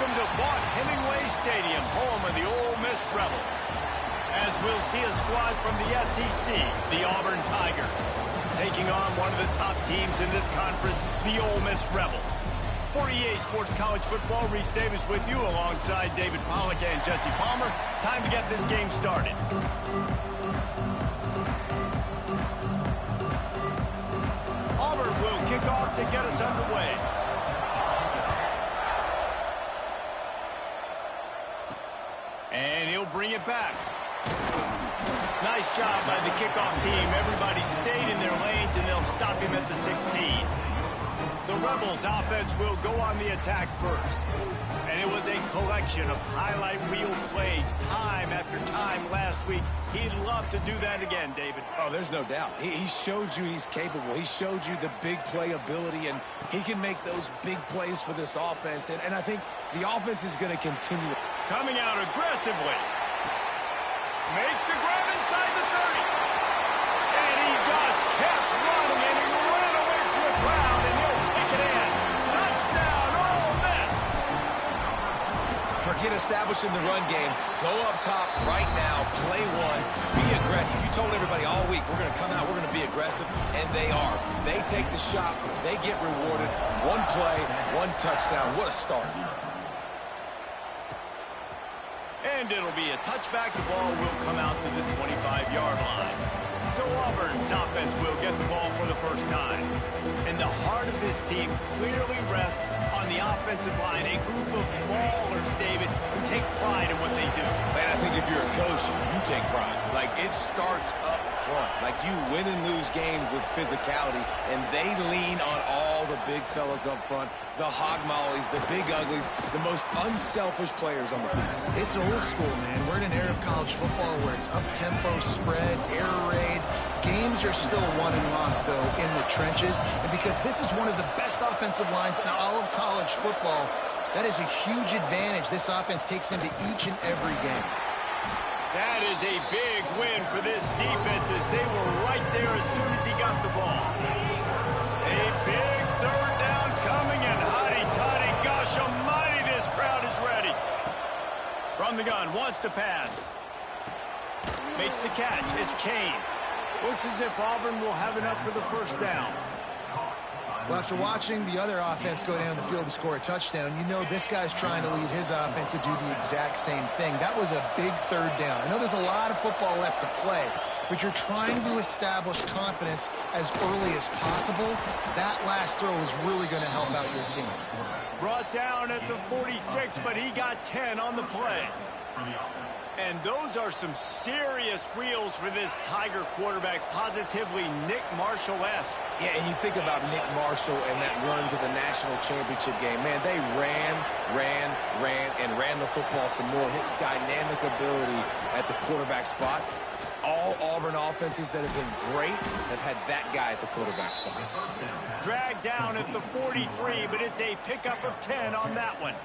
Welcome to Vaught Hemingway Stadium, home of the Ole Miss Rebels. As we'll see a squad from the SEC, the Auburn Tigers, taking on one of the top teams in this conference, the Ole Miss Rebels. For EA Sports College Football, Reese Davis with you alongside David Pollack and Jesse Palmer. Time to get this game started. Auburn will kick off to get us underway. And he'll bring it back. Nice job by the kickoff team. Everybody stayed in their lanes, and they'll stop him at the 16. The Rebels offense will go on the attack first. And it was a collection of highlight reel plays time after time last week. He'd love to do that again, David. Oh, there's no doubt. He showed you he's capable. He showed you the big play ability, and he can make those big plays for this offense. And I think the offense is going to continue. Coming out aggressively. Makes the grab inside the 30. And he just kept running, and he ran away from the crowd, and he'll take it in. Touchdown, Ole Miss. Forget establishing the run game. Go up top right now. Play one. Be aggressive. You told everybody all week, we're going to come out, we're going to be aggressive, and they are. They take the shot. They get rewarded. One play, one touchdown. What a start. And it'll be a touchback. The ball will come out to the 25-yard line. So Auburn's offense will get the ball for the first time. And the heart of this team clearly rests on the offensive line, a group of ballers, David, who take pride in what they do. Man, I think if you're a coach, you take pride. Like, it starts up front. Like, you win and lose games with physicality, and they lean on all the big fellas up front, the hog mollies, the big uglies, the most unselfish players on the field. It's old school, man. We're in an era of college football where it's up-tempo, spread, air raid. Games are still won and lost, though, in the trenches. And because this is one of the best offensive lines in all of college football, that is a huge advantage this offense takes into each and every game. That is a big win for this defense as they were right there as soon as he got the ball. A big third down coming, and hotty-toddy, gosh almighty, this crowd is ready. From the gun, wants to pass. Makes the catch. It's Kane. Looks as if Auburn will have enough for the first down. Well, after watching the other offense go down the field to score a touchdown, you know this guy's trying to lead his offense to do the exact same thing. That was a big third down. I know there's a lot of football left to play, but you're trying to establish confidence as early as possible. That last throw is really going to help out your team. Brought down at the 46, but he got 10 on the play. And those are some serious wheels for this Tiger quarterback, positively Nick Marshall-esque. Yeah, and you think about Nick Marshall and that run to the national championship game. Man, they ran the football some more. His dynamic ability at the quarterback spot. All Auburn offenses that have been great have had that guy at the quarterback spot. Dragged down at the 43, but it's a pickup of 10 on that one.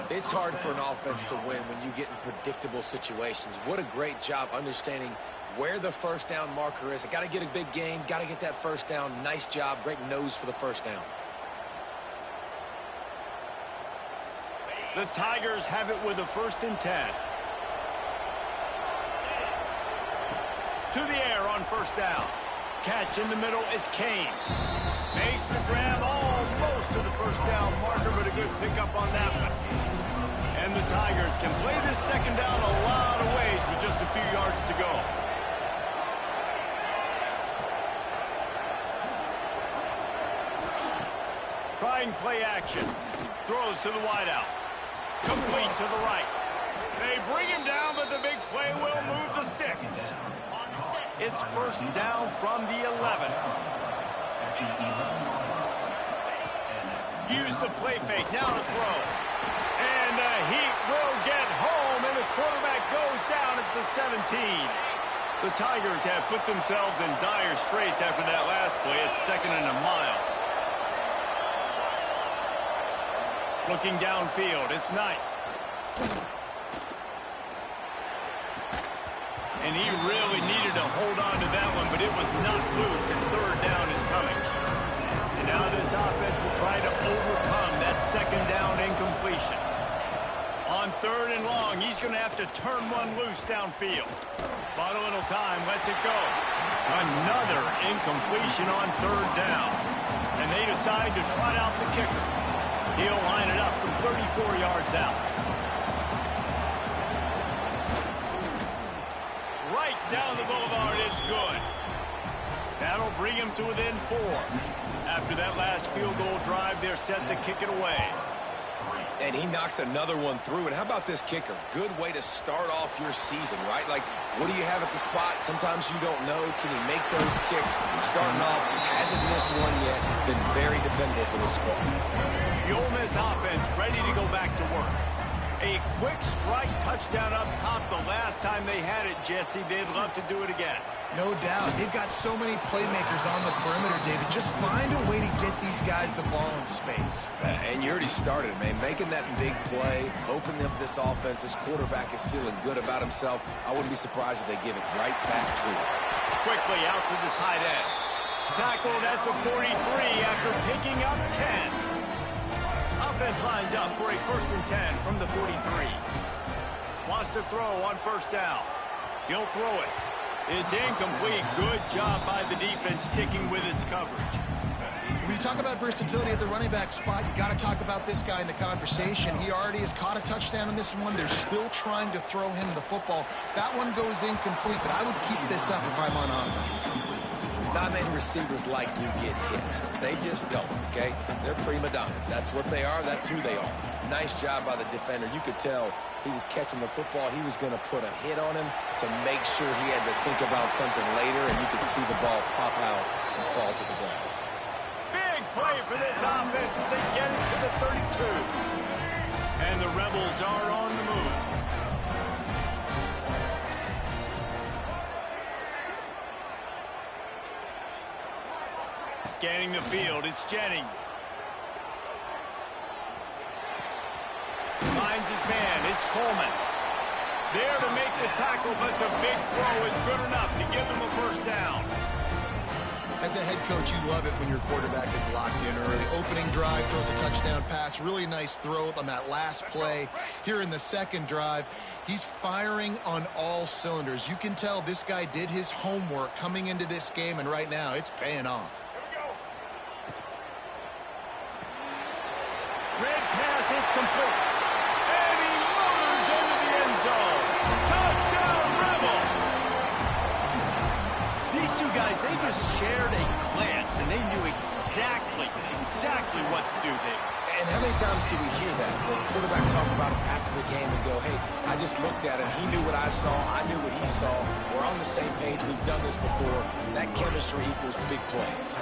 It's hard for an offense to win when you get in predictable situations. What a great job understanding where the first down marker is. I got to get a big gain, got to get that first down. Nice job, great nose for the first down. The Tigers have it with a 1st and 10. To the air on first down. Catch in the middle, it's Kane. Makes the grab almost to the first down marker, but a good pickup on that one. And the Tigers can play this second down a lot of ways with just a few yards to go. Trying play action. Throws to the wideout. Complete to the right. They bring him down, but the big play will move the sticks. It's first down from the 11. Use the play fake, now to throw. And the Heat will get home, and the quarterback goes down at the 17. The Tigers have put themselves in dire straits after that last play. It's 2nd and a mile. Looking downfield, it's Knight. And he really needed to hold on to that one, but it was not loose, and third down is coming. And now this offense will try to overcome that second down incompletion. On third and long, he's going to have to turn one loose downfield. Bought a little time, lets it go. Another incompletion on third down. And they decide to trot out the kicker. He'll line it up from 34 yards out. Right down the boulevard, it's good. That'll bring him to within 4. After that last field goal drive, they're set to kick it away. And he knocks another one through. And how about this kicker? Good way to start off your season, right? Like, what do you have at the spot? Sometimes you don't know. Can he make those kicks? Starting off, hasn't missed one yet. Been very dependable for this squad. The Ole Miss offense ready to go back to work. A quick strike touchdown up top the last time they had it, Jesse. They'd love to do it again. No doubt. They've got so many playmakers on the perimeter, David. Just find a way to get these guys the ball in space. And you already started, man. Making that big play, opening up this offense. This quarterback is feeling good about himself. I wouldn't be surprised if they give it right back to him. Quickly out to the tight end. Tackled at the 43 after picking up 10. Offense lines up for a 1st and 10 from the 43. Wants to throw on first down. He'll throw it. It's incomplete. Good job by the defense sticking with its coverage. When you talk about versatility at the running back spot, you got to talk about this guy in the conversation. He already has caught a touchdown in this one. They're still trying to throw him the football. That one goes incomplete, but I would keep this up if I'm on offense. Not many receivers like to get hit. They just don't, okay? They're prima donnas. That's what they are. That's who they are. Nice job by the defender. You could tell he was catching the football. He was going to put a hit on him to make sure he had to think about something later, and you could see the ball pop out and fall to the ground. Big play for this offense as they get it to the 32. And the Rebels are on the move. Scanning the field, it's Jennings. Finds his man, it's Coleman. There to make the tackle, but the big throw is good enough to give them a first down. As a head coach, you love it when your quarterback is locked in early. Opening drive, throws a touchdown pass. Really nice throw on that last play. Here in the second drive, he's firing on all cylinders. You can tell this guy did his homework coming into this game, and right now it's paying off. Red pass, it's complete. And he motors into the end zone. Touchdown, Rebels! These two guys, they just shared a glance, and they knew exactly what to do there. And how many times do we hear that? The quarterback talk about him after the game and go, hey, I just looked at him. He knew what I saw. I knew what he saw. We're on the same page. We've done this before. That chemistry equals big plays.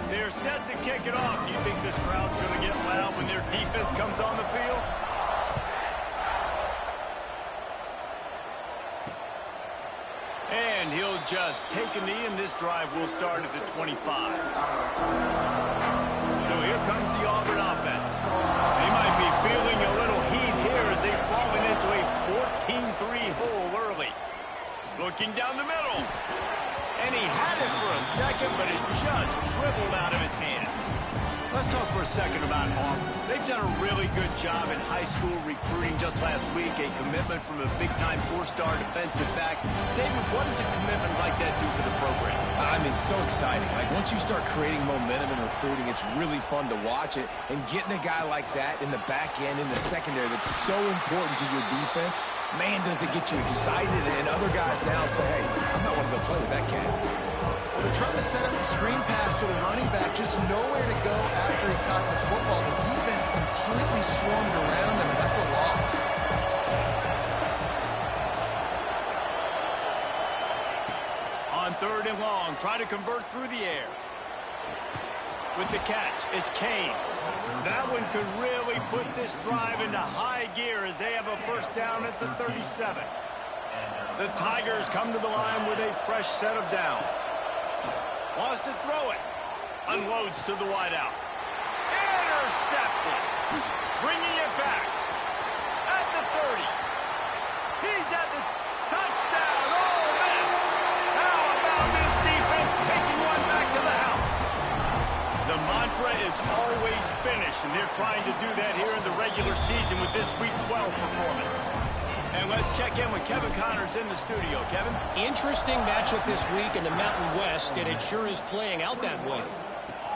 They're set to kick it off. Do you think this crowd's going to get loud when their defense comes on the field? And he'll just take a knee, and this drive will start at the 25. So here comes the Auburn offense. They might be feeling a little heat here as they've fallen into a 14-3 hole early. Looking down the middle. And he had it for a second, but it just dribbled out of his hands. Let's talk for a second about Auburn. They've done a really good job in high school recruiting. Just last week, a commitment from a big-time four-star defensive back. David, what does a commitment like that do for the program? I mean, so exciting. Like, once you start creating momentum in recruiting, it's really fun to watch it. And getting a guy like that in the back end, in the secondary, that's so important to your defense, man, does it get you excited. And other guys now say, hey, I might want to go play with that cat. They're trying to set up the screen pass to the running back, just nowhere to go after he caught the football. The defense completely swarmed around him, and that's a loss. On third and long, try to convert through the air. With the catch, it's Kane. That one could really put this drive into high gear as they have a first down at the 37. The Tigers come to the line with a fresh set of downs. Wants to throw it. Unloads to the wideout. Intercepted. Bringing it back. At the 30. He's at the mantra is always finish, and they're trying to do that here in the regular season with this Week 12 performance. And let's check in with Kevin Connors in the studio. Kevin? Interesting matchup this week in the Mountain West, and it sure is playing out that way.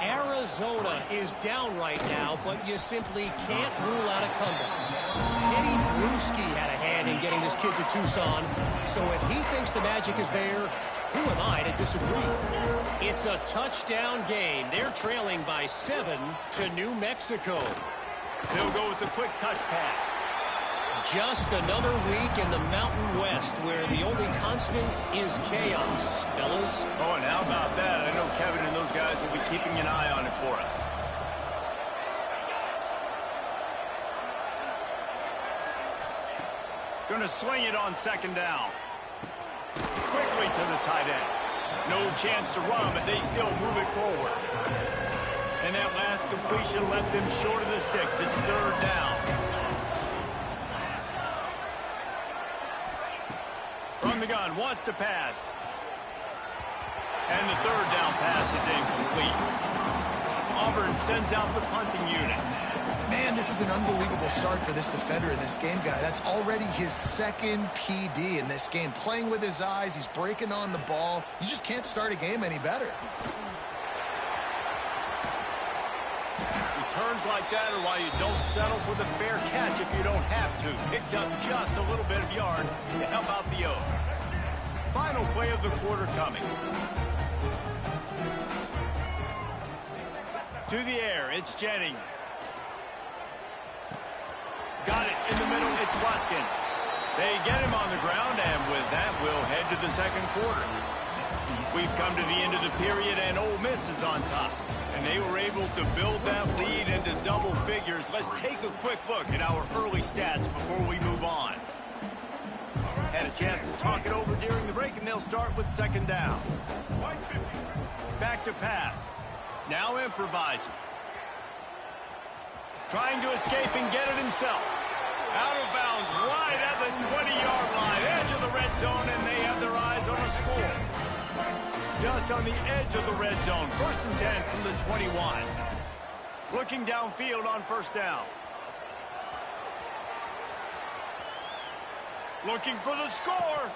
Arizona is down right now, but you simply can't rule out a comeback. Teddy Bruschi had a hand in getting this kid to Tucson, so if he thinks the magic is there, who am I to disagree? It's a touchdown game. They're trailing by 7 to New Mexico. They'll go with a quick touch pass. Just another week in the Mountain West where the only constant is chaos, fellas. Oh, and how about that? I know Kevin and those guys will be keeping an eye on it for us. Going to swing it on second down. Quickly to the tight end. No chance to run, but they still move it forward. And that last completion left them short of the sticks. It's third down. From the gun, wants to pass. And the third down pass is incomplete. Auburn sends out the punting unit. Man, this is an unbelievable start for this defender in this game, guy. That's already his second PD in this game. Playing with his eyes, he's breaking on the ball. You just can't start a game any better. Returns like that are why you don't settle for the fair catch if you don't have to. Picks up just a little bit of yards to help out the O. Final play of the quarter coming. To the air, it's Jennings. Got it in the middle, it's Watkins. They get him on the ground, and with that, we'll head to the second quarter. We've come to the end of the period, and Ole Miss is on top. And they were able to build that lead into double figures. Let's take a quick look at our early stats before we move on. Had a chance to talk it over during the break, and they'll start with second down. Back to pass. Now improvising. Trying to escape and get it himself. Out of bounds, right at the 20-yard line, edge of the red zone, and they have their eyes on a score. Just on the edge of the red zone, 1st and 10 from the 21. Looking downfield on first down. Looking for the score.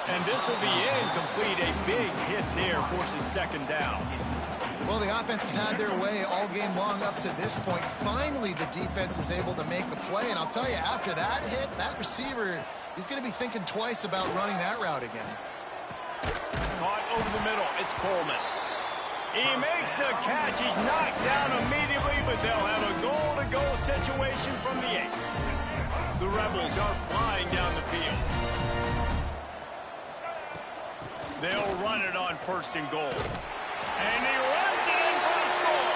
And this will be incomplete. A big hit there forces second down. Well, the offense has had their way all game long up to this point. Finally, the defense is able to make a play. And I'll tell you, after that hit, that receiver, he's going to be thinking twice about running that route again. Caught over the middle. It's Coleman. He makes the catch. He's knocked down immediately, but they'll have a goal-to-go situation from the 8. The Rebels are flying down the field. They'll run it on 1st and goal. And he runs it in for the score.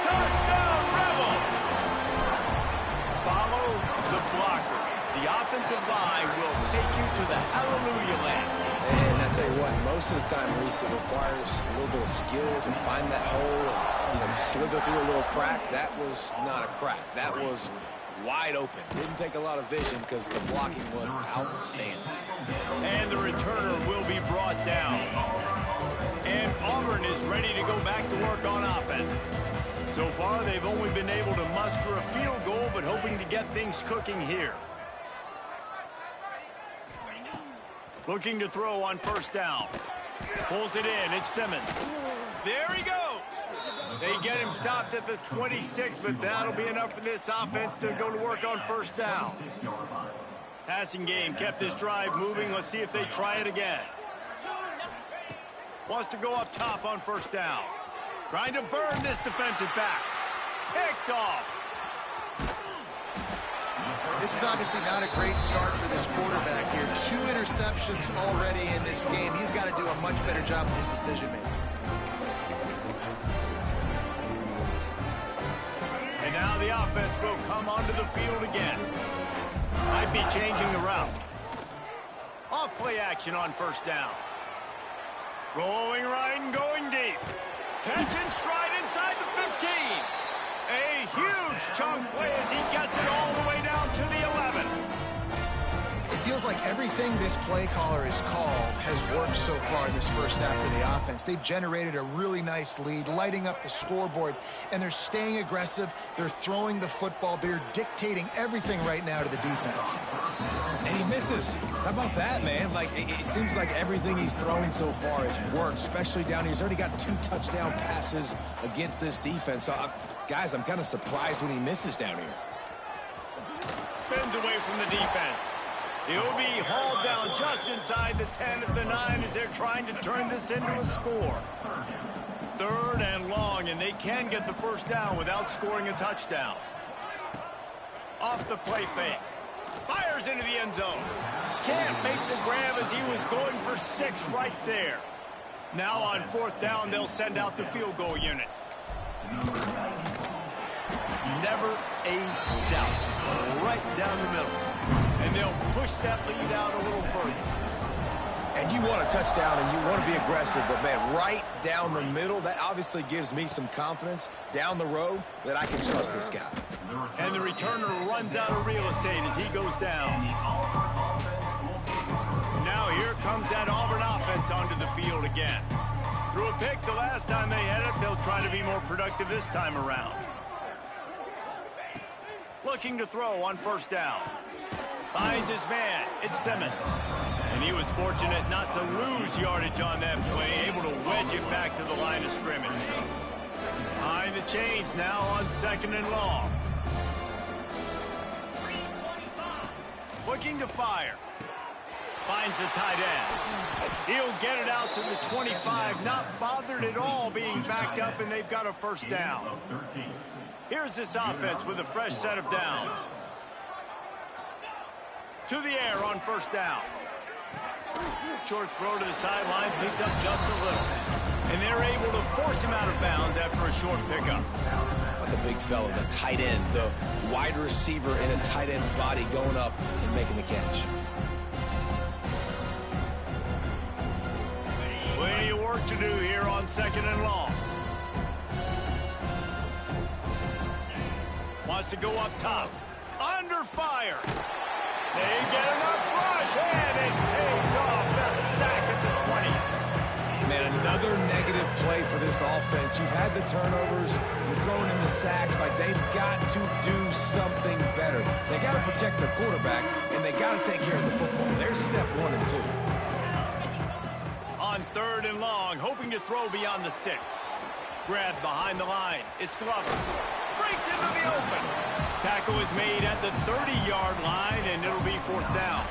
Touchdown, Rebels. Follow the blockers. The offensive line will take you to the hallelujah land. And I tell you what, most of the time, Reese, it requires a little bit of skill to find that hole and slither through a little crack. That was not a crack. That was wide open. Didn't take a lot of vision because the blocking was outstanding. And the returner will be brought down. And Auburn is ready to go back to work on offense. So far, they've only been able to muster a field goal, but hoping to get things cooking here. Looking to throw on first down. Pulls it in. It's Simmons. There he goes. They get him stopped at the 26, but that'll be enough for this offense to go to work on first down. Passing game kept this drive moving. Let's see if they try it again. Wants to go up top on first down. Trying to burn this defensive back. Picked off. This is obviously not a great start for this quarterback here. 2 interceptions already in this game. He's got to do a much better job with his decision-making. And now the offense will come onto the field again. Might be changing the route. Off play action on first down. Rolling right and going deep. Catch and stride inside the 15. A huge chunk play as he gets it all the way down to the 11. It feels feels like everything this play caller has called has worked so far in this first half for the offense. They've generated a really nice lead, lighting up the scoreboard, and they're staying aggressive. They're throwing the football. They're dictating everything right now to the defense. And he misses. How about that, man? Like, it seems like everything he's thrown so far has worked, especially down here. He's already got 2 touchdown passes against this defense. So, guys, I'm kind of surprised when he misses down here. Spins away from the defense. He'll be hauled down just inside the 10 at the 9 as they're trying to turn this into a score. 3rd and long, and they can get the first down without scoring a touchdown. Off the play fake. Fires into the end zone. Can't make the grab as he was going for 6 right there. Now on 4th down, they'll send out the field goal unit. Never a doubt. Right down the middle. And they'll push that lead out a little further. And you want a touchdown and you want to be aggressive, but, man, right down the middle, that obviously gives me some confidence down the road that I can trust this guy. And the returner runs out of real estate as he goes down. Now here comes that Auburn offense onto the field again. Threw a pick the last time they had it. They'll try to be more productive this time around. Looking to throw on 1st down. Finds his man. It's Simmons. And he was fortunate not to lose yardage on that play, able to wedge it back to the line of scrimmage. Behind the chains now on 2nd and long. Looking to fire. Finds the tight end. He'll get it out to the 25, not bothered at all being backed up, and they've got a first down. Here's this offense with a fresh set of downs. To the air on 1st down. Short throw to the sideline, picks up just a little. And they're able to force him out of bounds after a short pickup. The big fella, the tight end, the wide receiver in a tight end's body going up and making the catch. Plenty of work to do here on 2nd and long. Wants to go up top. Under fire. They get enough rush, and it pays off. The sack at the 20. Man, another negative play for this offense. You've had the turnovers. You're throwing in the sacks. Like, they've got to do something better. They got to protect their quarterback, and they got to take care of the football. There's step 1 and 2. On 3rd and long, hoping to throw beyond the sticks. Grabbed behind the line. It's Glover. Breaks into the open. Tackle is made at the 30-yard line, and it'll be 4th down.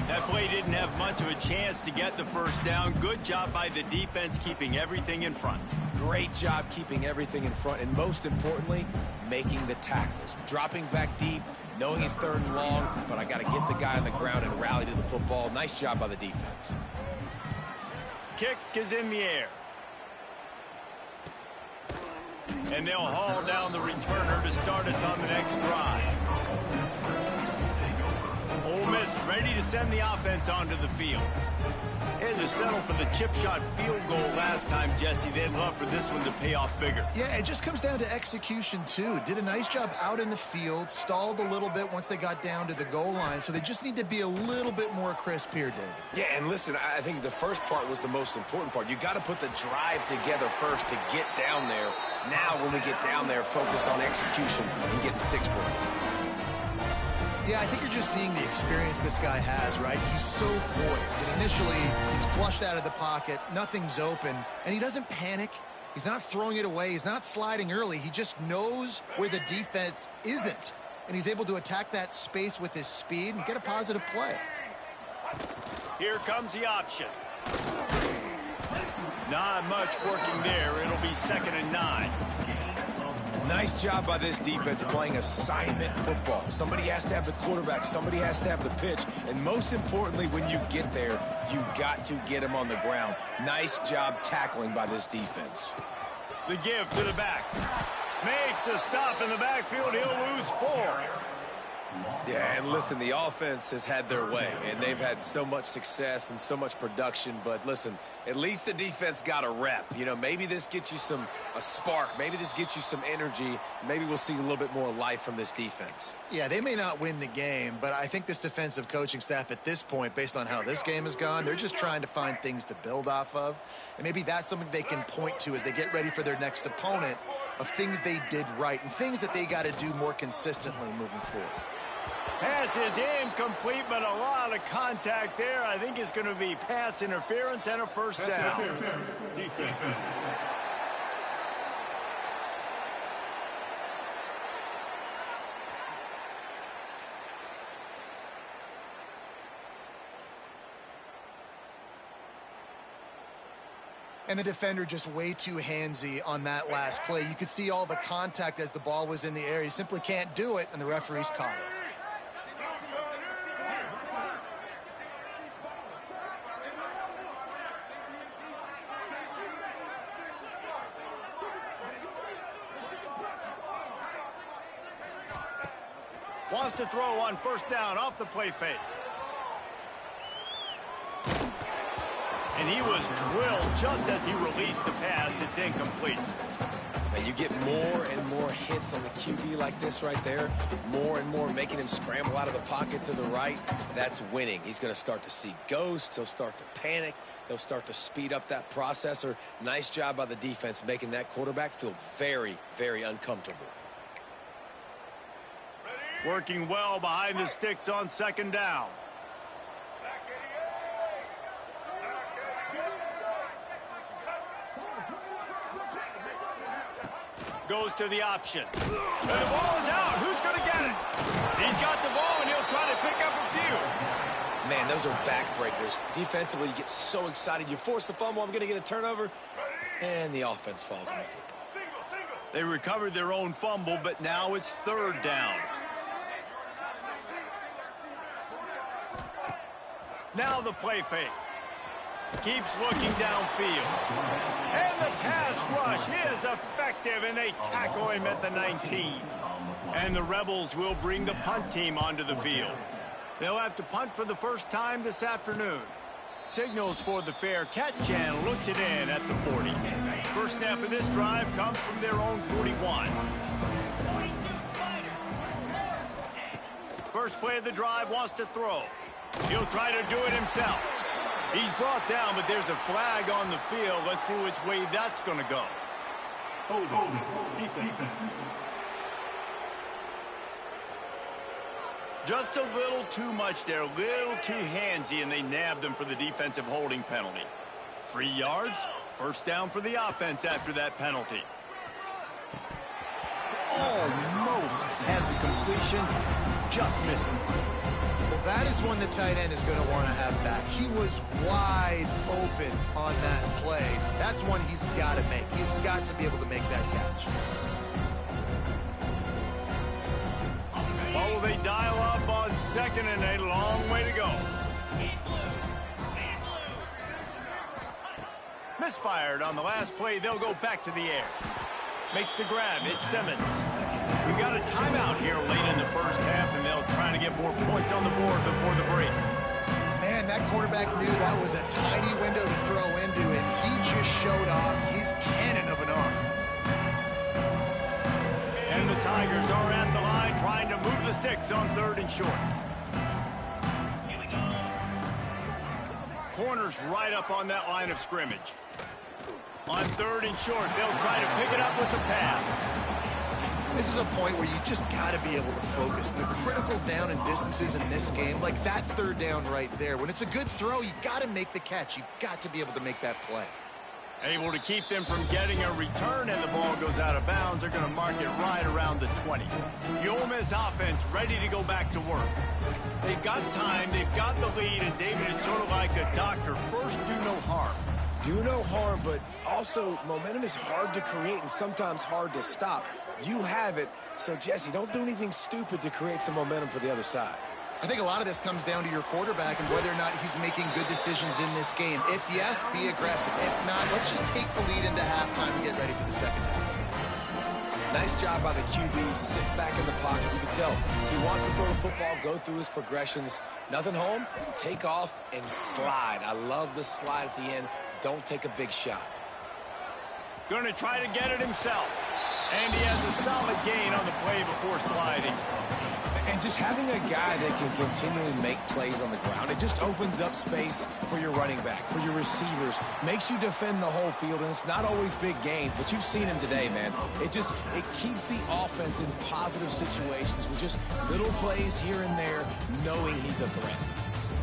That play didn't have much of a chance to get the first down. Good job by the defense keeping everything in front. Great job keeping everything in front, and most importantly, making the tackles. Dropping back deep, knowing he's 3rd and long, but I got to get the guy on the ground and rally to the football. Nice job by the defense. Kick is in the air. And they'll haul down the returner to start us on the next drive. Ole Miss ready to send the offense onto the field. They had to settle for the chip shot field goal last time, Jesse. They'd love for this one to pay off bigger. Yeah, it just comes down to execution, too. Did a nice job out in the field, stalled a little bit once they got down to the goal line, so they just need to be a little bit more crisp here, Dave. Yeah, and listen, I think the first part was the most important part. You got to put the drive together first to get down there. Now, when we get down there, focus on execution and getting 6 points. Yeah, I think you're just seeing the experience this guy has, right? He's so poised. And initially, he's flushed out of the pocket. Nothing's open. And he doesn't panic. He's not throwing it away. He's not sliding early. He just knows where the defense isn't. And he's able to attack that space with his speed and get a positive play. Here comes the option. Not much working there. It'll be 2nd and 9. Nice job by this defense playing assignment football. Somebody has to have the quarterback. Somebody has to have the pitch. And most importantly, when you get there, you got to get him on the ground. Nice job tackling by this defense. The give to the back. Makes a stop in the backfield. He'll lose 4. Yeah, and listen, the offense has had their way, and they've had so much success and so much production. But listen, at least the defense got a rep. You know, maybe this gets you a spark. Maybe this gets you some energy. Maybe we'll see a little bit more life from this defense. Yeah, they may not win the game, but I think this defensive coaching staff at this point, based on how this game has gone, they're just trying to find things to build off of. And maybe that's something they can point to as they get ready for their next opponent, of things they did right and things that they got to do more consistently moving forward. Pass is incomplete, but a lot of contact there. I think it's going to be pass interference and a first down. And the defender just way too handsy on that last play. You could see all the contact as the ball was in the air. He simply can't do it, and the referee's caught it. Wants to throw on first down off the play fake. And he was drilled just as he released the pass. It's incomplete. And you get more and more hits on the QB like this right there. More and more making him scramble out of the pocket to the right. That's winning. He's going to start to see ghosts. He'll start to panic. He'll start to speed up that processor. Nice job by the defense making that quarterback feel very, very uncomfortable. Working well behind the sticks on second down. Goes to the option. And the ball is out. Who's going to get it? He's got the ball, and he'll try to pick up a few. Man, those are backbreakers. Defensively, you get so excited. You force the fumble. I'm going to get a turnover. And the offense falls on the football. They recovered their own fumble, but now it's third down. Now the play fake. Keeps looking downfield. And the pass rush is effective, and they tackle him at the 19. And the Rebels will bring the punt team onto the field. They'll have to punt for the first time this afternoon. Signals for the fair catch and looks it in at the 40. First snap of this drive comes from their own 41. First play of the drive, wants to throw. He'll try to do it himself. He's brought down, but there's a flag on the field. Let's see which way that's going to go. Just a little too much there, a little too handsy, and they nabbed them for the defensive holding penalty. 3 yards, first down for the offense after that penalty. Almost had the completion, just missed it. Well, that is one the tight end is going to want to have back. He was wide open on that play. That's one he's got to make. He's got to be able to make that catch. Oh, they dial up on second and a long way to go. Misfired on the last play. They'll go back to the air. Makes the grab. It's Simmons. We got a timeout here late in the first half, and they'll try to get more points on the board before the break. Man, that quarterback knew that was a tiny window to throw into, and he just showed off his cannon of an arm. And the Tigers are at the line trying to move the sticks on third and short. Corners right up on that line of scrimmage. On third and short, they'll try to pick it up with the pass. This is a point where you just got to be able to focus. The critical down and distances in this game, like that third down right there, when it's a good throw, you got to make the catch. You've got to be able to make that play. Able to keep them from getting a return, and the ball goes out of bounds. They're going to mark it right around the 20. The Ole Miss offense ready to go back to work. They've got time, they've got the lead, and David is sort of like a doctor. First, do no harm. Do no harm, but also momentum is hard to create and sometimes hard to stop. You have it, so Jesse, don't do anything stupid to create some momentum for the other side. I think a lot of this comes down to your quarterback and whether or not he's making good decisions in this game. If yes, be aggressive. If not, let's just take the lead into halftime and get ready for the second half. Nice job by the QB. Sit back in the pocket. You can tell he wants to throw the football, go through his progressions. Nothing home, take off and slide. I love the slide at the end. Don't take a big shot. Going to try to get it himself. And he has a solid gain on the play before sliding. And just having a guy that can continually make plays on the ground, it just opens up space for your running back, for your receivers, makes you defend the whole field, and it's not always big gains, but you've seen him today, man. It keeps the offense in positive situations with just little plays here and there, knowing he's a threat.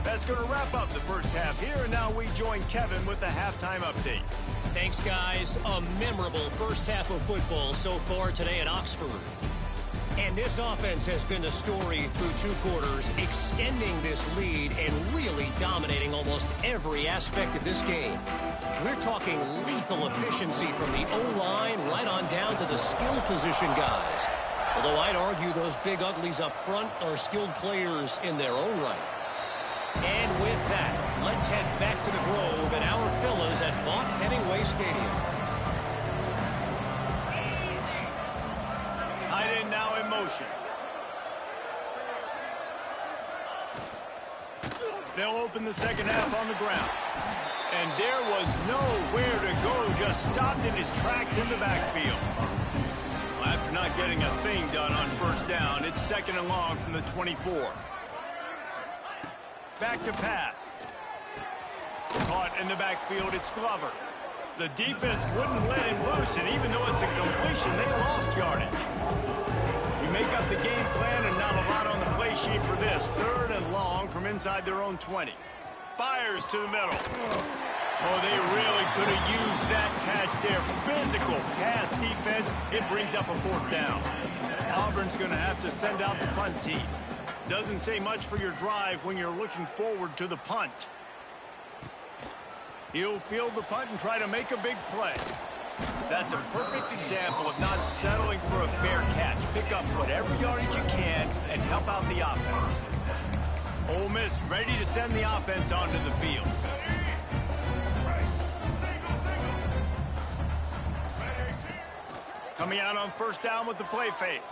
That's going to wrap up the first half here, and now we join Kevin with the halftime update. Thanks, guys. A memorable first half of football so far today at Oxford. And this offense has been the story through 2 quarters, extending this lead and really dominating almost every aspect of this game. We're talking lethal efficiency from the O-line right on down to the skill position guys. Although I'd argue those big uglies up front are skilled players in their own right. And with that, let's head back to the Grove and our fellas at Vaught Hemingway Stadium. Tight end now in motion. They'll open the second half on the ground. And there was nowhere to go, just stopped in his tracks in the backfield. Well, after not getting a thing done on first down, it's 2nd and long from the 24. Back to pass. Caught in the backfield, it's Glover. The defense wouldn't let him loose, and even though it's a completion, they lost yardage. We make up the game plan, and not a lot on the play sheet for this. 3rd and long from inside their own 20. Fires to the middle. Oh, they really could have used that catch there. Physical pass defense. It brings up a 4th down. Auburn's going to have to send out the punt team. Doesn't say much for your drive when you're looking forward to the punt. He'll field the punt and try to make a big play. That's a perfect example of not settling for a fair catch. Pick up whatever yardage you can and help out the offense. Ole Miss ready to send the offense onto the field. Coming out on first down with the play fake.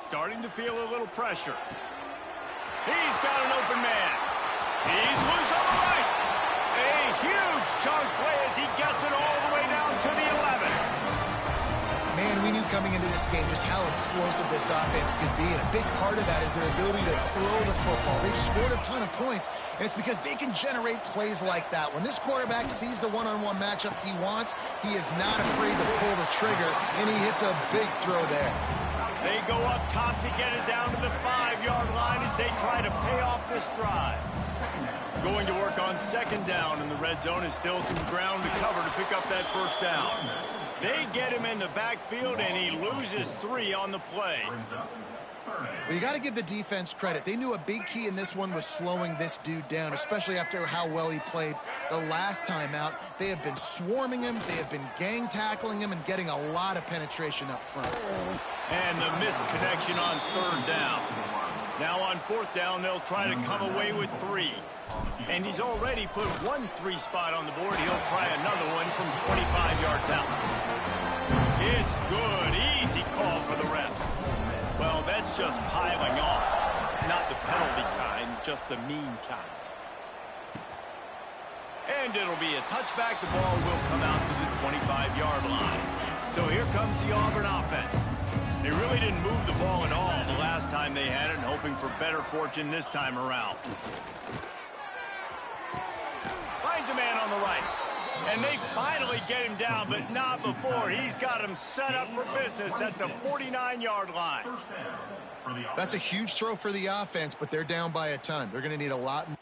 Starting to feel a little pressure. He's got an open man. He's loose on the right. A huge chunk play as he gets it all the way down to the 11. Man, we knew coming into this game just how explosive this offense could be, and a big part of that is their ability to throw the football. They've scored a ton of points, and it's because they can generate plays like that. When this quarterback sees the one-on-one matchup he wants, he is not afraid to pull the trigger, and he hits a big throw there. They go up top to get it down to the 5-yard line as they try to pay off this drive. Going to work on 2nd down, and the red zone is still some ground to cover to pick up that first down. They get him in the backfield, and he loses 3 on the play. Well, you got to give the defense credit. They knew a big key in this one was slowing this dude down, especially after how well he played the last time out. They have been swarming him. They have been gang tackling him and getting a lot of penetration up front. And the missed connection on 3rd down. Now on 4th down, they'll try to come away with 3. And he's already put 1 3 spot on the board. He'll try another one from 25 yards out. It's good. Easy call for the refs. Well, that's just piling on. Not the penalty kind, just the mean kind. And it'll be a touchback. The ball will come out to the 25-yard line. So here comes the Auburn offense. They really didn't move the ball at all the last time they had it, and hoping for better fortune this time around. Finds a man on the right. And they finally get him down, but not before. He's got him set up for business at the 49-yard line. That's a huge throw for the offense, but they're down by a ton. They're going to need a lot more.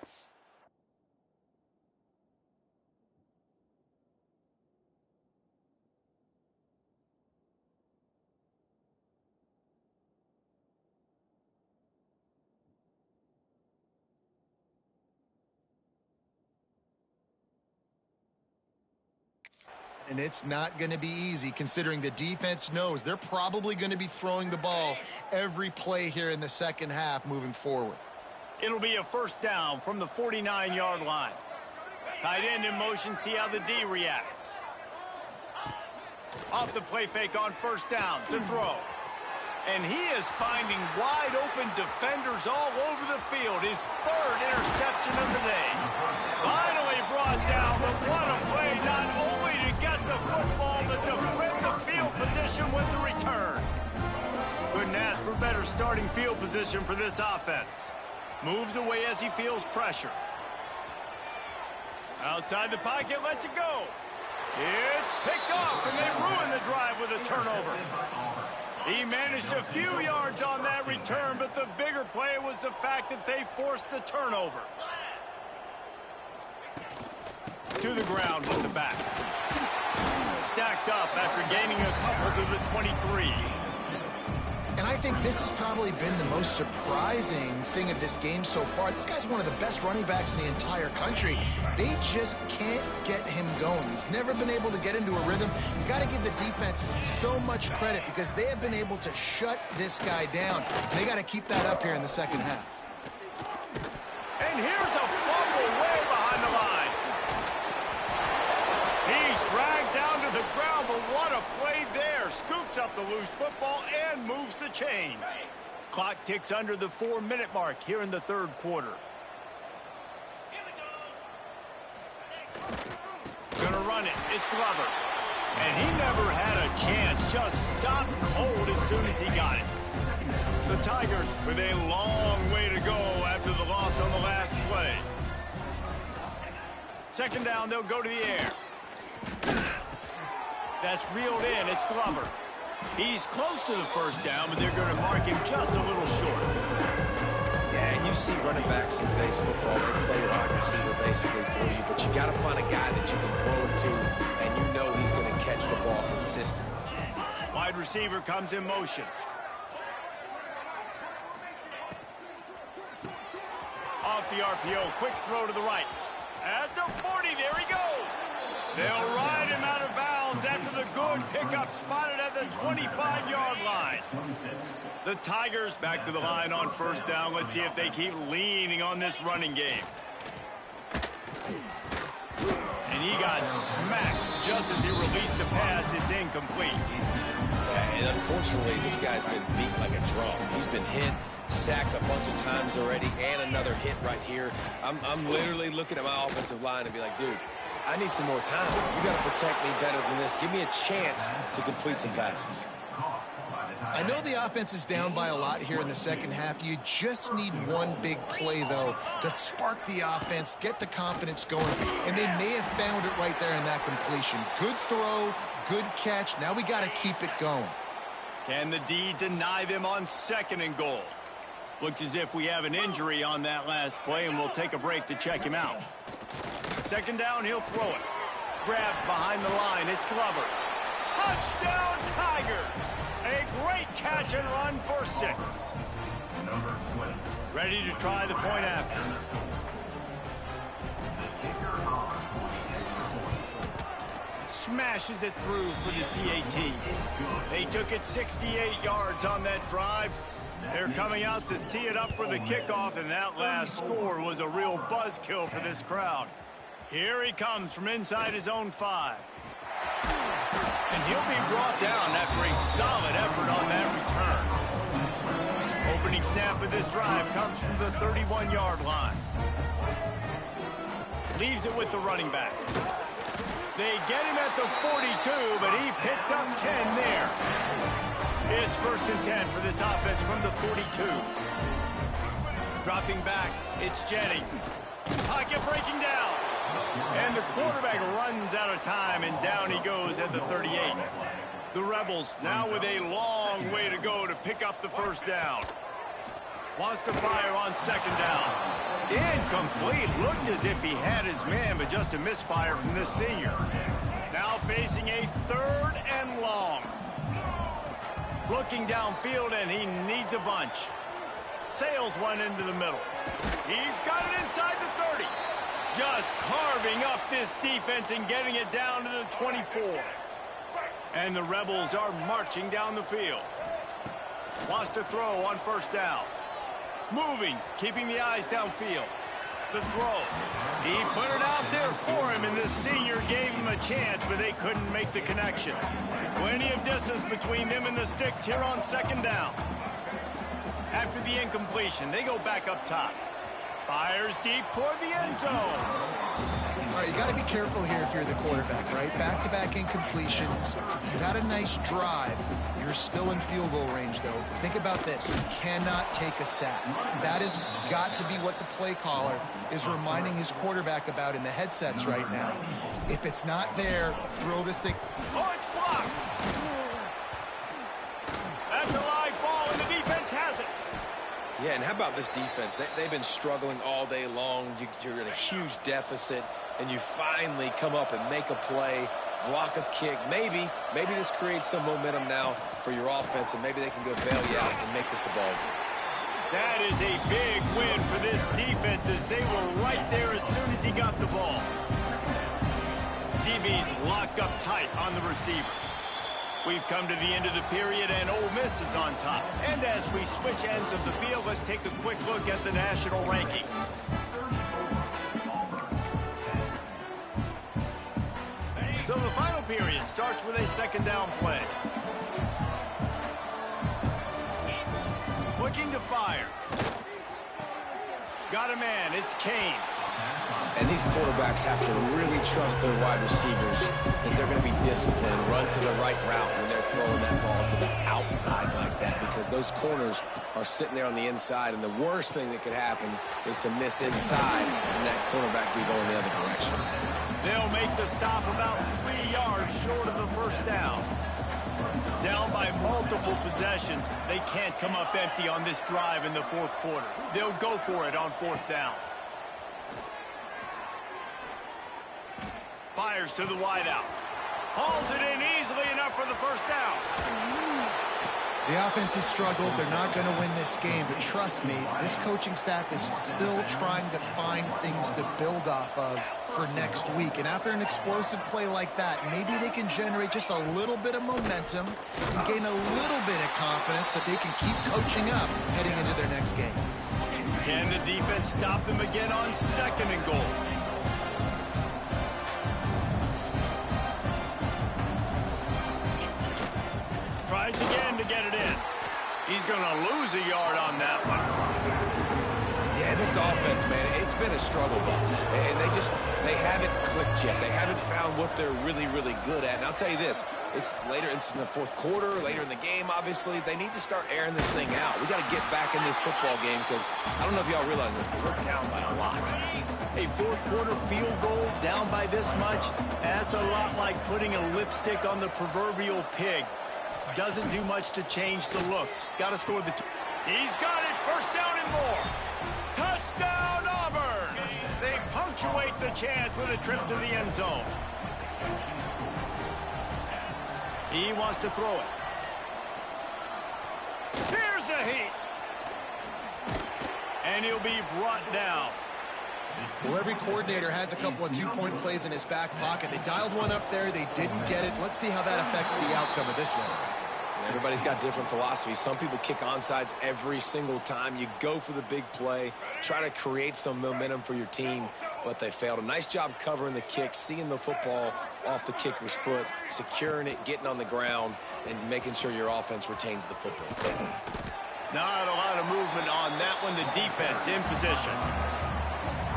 And it's not going to be easy considering the defense knows they're probably going to be throwing the ball every play here in the second half moving forward. It'll be a first down from the 49-yard line. Tight end in motion, see how the D reacts. Off the play fake on first down to throw. And he is finding wide-open defenders all over the field. His third interception of the day. Finally brought down, but what a play, not only to get the football, but to flip the field position with the return. Couldn't ask for better starting field position for this offense. Moves away as he feels pressure. Outside the pocket, lets it go. It's picked off, and they ruin the drive with a turnover. He managed a few yards on that return, but the bigger play was the fact that they forced the turnover. To the ground with the back. Stacked up after gaining a couple to the 23. And I think this has probably been the most surprising thing of this game so far. This guy's one of the best running backs in the entire country. They just can't get him going. He's never been able to get into a rhythm. You got to give the defense so much credit because they have been able to shut this guy down. They got to keep that up here in the second half. And here's a fumble way behind the line. He's dragged down to the ground, but what a play there. Scoops up the loose football and moves the chains. Clock ticks under the 4-minute mark here in the third quarter. Gonna run it. It's Glover. And he never had a chance. Just stopped cold as soon as he got it. The Tigers with a long way to go after the loss on the last play. Second down, they'll go to the air. That's reeled in. It's Glover. He's close to the first down, but they're going to mark him just a little short. Yeah, and you see running backs in today's football, they play wide receiver basically for you, but you got to find a guy that you can throw it to, and you know he's going to catch the ball consistently. Wide receiver comes in motion. Off the RPO, quick throw to the right. At the 40, there he goes. They'll ride him out of bounds after the good pickup spotted at the 25-yard line. The Tigers back to the line on first down. Let's see if they keep leaning on this running game. And he got smacked just as he released the pass. It's incomplete. Yeah, and unfortunately, this guy's been beat like a drum. He's been hit, sacked a bunch of times already, and another hit right here. I'm literally looking at my offensive line and be like, dude, I need some more time. You got to protect me better than this. Give me a chance to complete some passes. I know the offense is down by a lot here in the second half. You just need one big play, though, to spark the offense, get the confidence going, and they may have found it right there in that completion. Good throw, good catch. Now we got to keep it going. Can the D deny them on second and goal? Looks as if we have an injury on that last play, and we'll take a break to check him out. Second down, he'll throw it. Grabbed behind the line, it's Glover. Touchdown, Tigers! A great catch and run for 6. Ready to try the point after. Smashes it through for the PAT. They took it 68 yards on that drive. They're coming out to tee it up for the kickoff, and that last score was a real buzzkill for this crowd. Here he comes from inside his own 5. And he'll be brought down after a solid effort on that return. Opening snap of this drive comes from the 31-yard line. Leaves it with the running back. They get him at the 42, but he picked up 10 there. It's 1st and 10 for this offense from the 42. Dropping back, it's Jennings. Pocket breaking down. And the quarterback runs out of time, and down he goes at the 38. The Rebels now with a long way to go to pick up the first down. Wants to fire on second down. Incomplete. Looked as if he had his man, but just a misfire from this senior. Now facing a 3rd and long. Looking downfield, and he needs a bunch. Sails one into the middle. He's got it inside the 30. Just carving up this defense and getting it down to the 24. And the Rebels are marching down the field. Wants to throw on first down. Moving, keeping the eyes downfield. The throw. He put it out there for him, and the senior gave him a a chance, but they couldn't make the connection. Plenty of distance between them and the sticks here on second down. After the incompletion, they go back up top. Fires deep toward the end zone. All right, you got to be careful here if you're the quarterback, right? Back-to-back incompletions. You've had a nice drive. You're still in field goal range, though. Think about this. You cannot take a sack. That has got to be what the play caller is reminding his quarterback about in the headsets right now. If it's not there, throw this thing. Oh, it's blocked. That's a live ball, and the defense has it. Yeah, and how about this defense? They've been struggling all day long. You're in a huge deficit, and you finally come up and make a play, block a kick. Maybe this creates some momentum now for your offense, and maybe they can go bail you out and make this a ball game. That is a big win for this defense as they were right there as soon as he got the ball. DB's locked up tight on the receivers. We've come to the end of the period, and Ole Miss is on top. And as we switch ends of the field, let's take a quick look at the national rankings. So the final period starts with a second down play. Looking to fire. Got a man, it's Kane. And these quarterbacks have to really trust their wide receivers that they're going to be disciplined, run to the right route when they're throwing that ball to the outside like that, because those corners are sitting there on the inside, and the worst thing that could happen is to miss inside and that cornerback be going the other direction. They'll make the stop about 3 yards short of the first down. Down by multiple possessions, they can't come up empty on this drive in the fourth quarter. They'll go for it on fourth down. Fires to the wideout. Hauls it in easily enough for the first down. The offense has struggled. They're not going to win this game, but trust me, this coaching staff is still trying to find things to build off of for next week. And after an explosive play like that, maybe they can generate just a little bit of momentum and gain a little bit of confidence that they can keep coaching up heading into their next game. Can the defense stop them again on second and goal? Tries again to get it in. He's going to lose a yard on that one. Yeah, this offense, man, it's been a struggle bus. And they haven't clicked yet. They haven't found what they're really, really good at. And I'll tell you this, it's in the fourth quarter, later in the game, obviously. They need to start airing this thing out. We got to get back in this football game because I don't know if y'all realize this, but we're down by a lot. A fourth quarter field goal down by this much, that's a lot like putting a lipstick on the proverbial pig. Doesn't do much to change the looks. Got to score the He's got it. First down and more. Touchdown, Auburn. They punctuate the chance with a trip to the end zone. He wants to throw it. Here's a heat. And he'll be brought down. Well, every coordinator has a couple of two-point plays in his back pocket. They dialed one up there. They didn't get it. Let's see how that affects the outcome of this one. Everybody's got different philosophies. Some people kick onside every single time. You go for the big play, try to create some momentum for your team, but they failed. A nice job covering the kick, seeing the football off the kicker's foot, securing it, getting on the ground, and making sure your offense retains the football. Not a lot of movement on that one. The defense in position.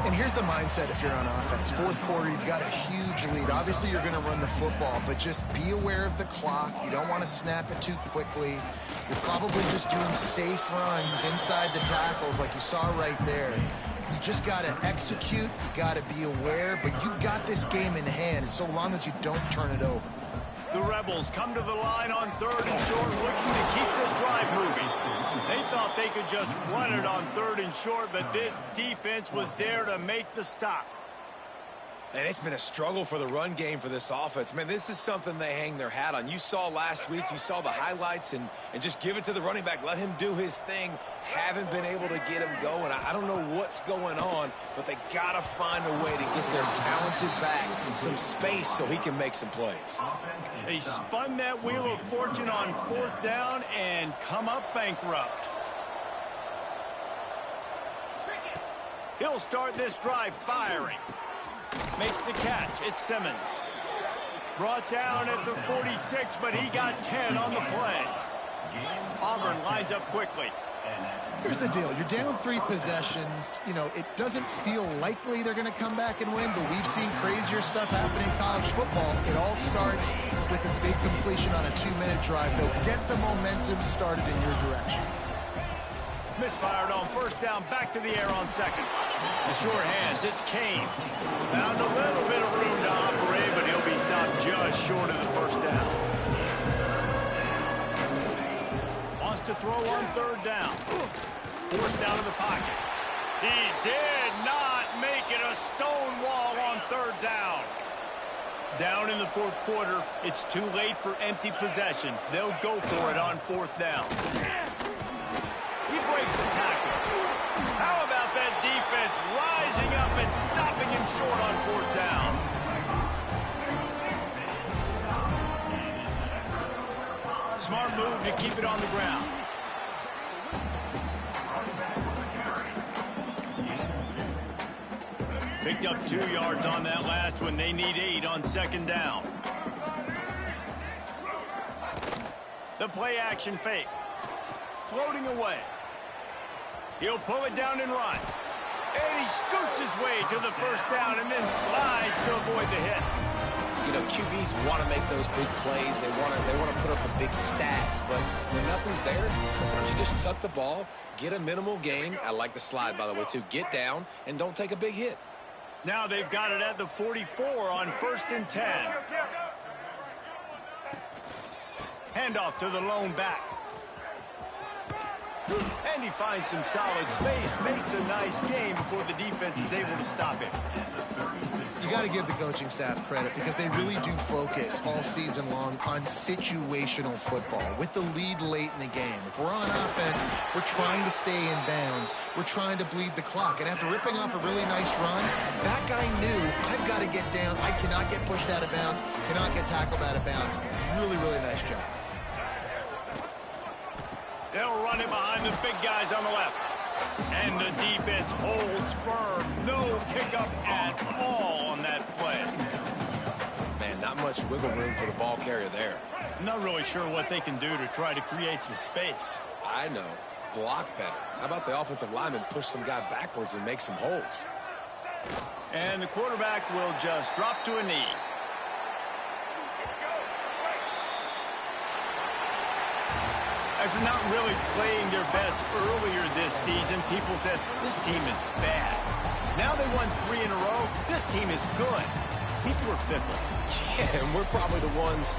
And here's the mindset if you're on offense. Fourth quarter, you've got a huge lead. Obviously, you're going to run the football, but just be aware of the clock. You don't want to snap it too quickly. You're probably just doing safe runs inside the tackles like you saw right there. You just got to execute. You got to be aware, but you've got this game in hand so long as you don't turn it over. The Rebels come to the line on third and short, looking to keep this drive moving. They thought they could just run it on third and short, but this defense was there to make the stop. And it's been a struggle for the run game for this offense. Man, this is something they hang their hat on. You saw last week, you saw the highlights, and just give it to the running back. Let him do his thing. Haven't been able to get him going. I don't know what's going on, but they got to find a way to get their talented back some space so he can make some plays. They spun that wheel of fortune on fourth down and come up bankrupt. He'll start this drive firing. Makes the catch. It's Simmons. Brought down at the 46, but he got 10 on the play. Auburn lines up quickly. Here's the deal. You're down 3 possessions. You know, it doesn't feel likely they're going to come back and win, but we've seen crazier stuff happen in college football. It all starts with a big completion on a 2-minute drive. They'll get the momentum started in your direction. Misfired on first down, back to the air on second. The sure hands, it's Kane. Found a little bit of room to operate, but he'll be stopped just short of the first down. Wants to throw on third down. Forced out of the pocket. He did not make it a stone wall on third down. Down in the fourth quarter, it's too late for empty possessions. They'll go for it on fourth down. He breaks the tackle. How about that defense rising up and stopping him short on fourth down? Smart move to keep it on the ground. Picked up 2 yards on that last one. They need 8 on second down. The play action fake. Floating away. He'll pull it down and run. And he scoots his way to the first down and then slides to avoid the hit. You know, QBs want to make those big plays. They want to put up the big stats. But when nothing's there, sometimes you just tuck the ball, get a minimal gain. I like the slide, by the way, too. Get down and don't take a big hit. Now they've got it at the 44 on 1st and 10. Handoff to the lone back. And he finds some solid space, makes a nice game before the defense is able to stop him. You got to give the coaching staff credit because they really do focus all season long on situational football with the lead late in the game. If we're on offense, we're trying to stay in bounds. We're trying to bleed the clock. And after ripping off a really nice run, that guy knew, I've got to get down. I cannot get pushed out of bounds, cannot get tackled out of bounds. Really, really nice job. They'll run it behind the big guys on the left. And the defense holds firm. No pickup at all on that play. Man, not much wiggle room for the ball carrier there. I'm not really sure what they can do to try to create some space. I know. Block better. How about the offensive lineman push some guy backwards and make some holes? And the quarterback will just drop to a knee. After not really playing their best earlier this season, people said, this team is bad. Now they won 3 in a row. This team is good. People are fickle. Yeah, and we're probably the ones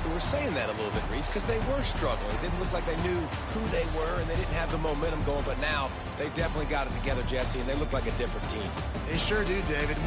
who were saying that a little bit, Reese, because they were struggling. It didn't look like they knew who they were, and they didn't have the momentum going. But now they definitely got it together, Jesse, and they look like a different team. They sure do, David.